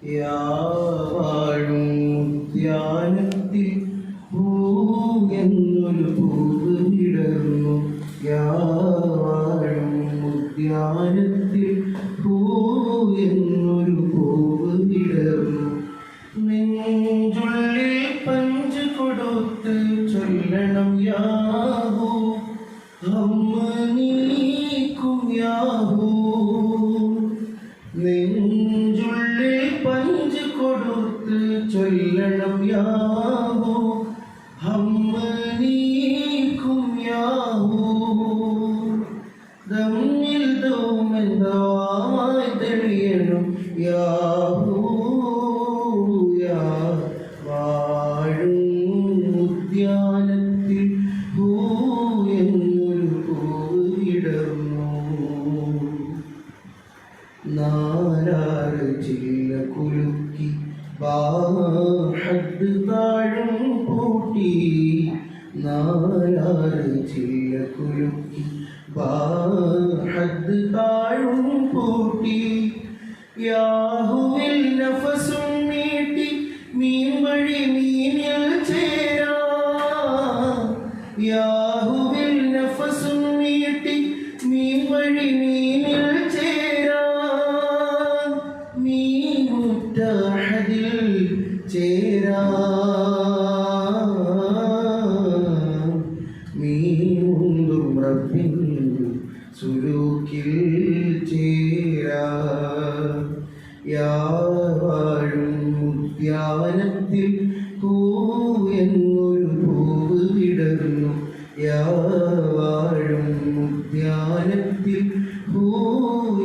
യാവാഴും ഉദ്യാനത്തിൽ എന്നൊരു പൂവ് വിടർന്നു. യാവാഴും ഉദ്യാനത്തിൽ എന്നൊരു പൂവ് വിടർന്നു. നെഞ്ചുള്ളിൽ പഞ്ച് കൊടുത്ത് ചൊല്ലണം യാഹൂ, അമ്മ നീക്കും യാഹൂ. നെഞ്ചുള്ളിൽ പഞ്ച് കൊടുത്ത് ചൊല്ലണം യാഹൂ, അമ്മ നീക്കും യാഹൂ. ദമ്മിൽ ദൗമെന്തായി തെളിയണം യാഹൂ. വാഴും ഉദ്യാനത്തിൽ എന്നൊരു പൂവ് വിടർന്നു. നാലാറ് ചില്ല കുലുക്കി ഹദ് താഴും പൂട്ടി. നാലാറ് ചില്ല കുലുക്കി ഹദ് താഴും പൂട്ടി. യാഹുവിൽ നഫസും നീട്ടി മീൻ വഴി മീനിൽ ചേരാ. യാഹുവിൽ നഫസും നീട്ടി മീൻ വഴി മീനിൽ ചേരാ. മീമുറ്റഹദിൽ ചേരാ. മീമുണ്ടും റബ്ബിൻ സുലൂക്കിൽ ചേരാ. യാവാഴും ഉദ്യാനത്തിൽ എന്നൊരു പൂവ് വിടർന്നു. യാവാഴും ഉദ്യാനത്തിൽ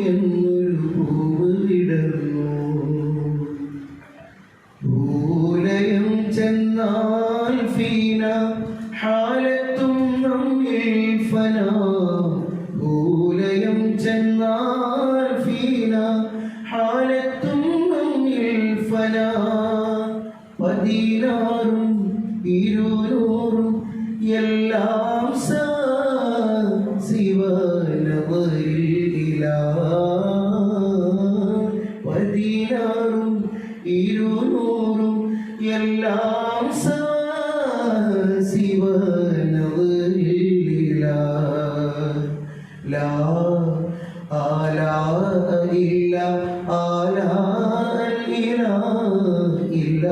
എന്നൊരു പൂവ് വിടർന്നു. ഭൂലയം ചെന്നാൽ ഫീന ഹാലത്തും നമ്മിൽ ഫനാ. ഭൂലയം ചെന്നാൽ ഫീന ഹാലത്തും നമ്മിൽ ഫനാ. 16 200 എല്ലാം ശിവനവരില. 16 200 എല്ലാം ശിവനവരില. ലാ ആലാ ഇല്ല ആലാ ഇലാ ഇല്ല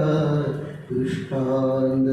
ദൃഷ്ടാന്ത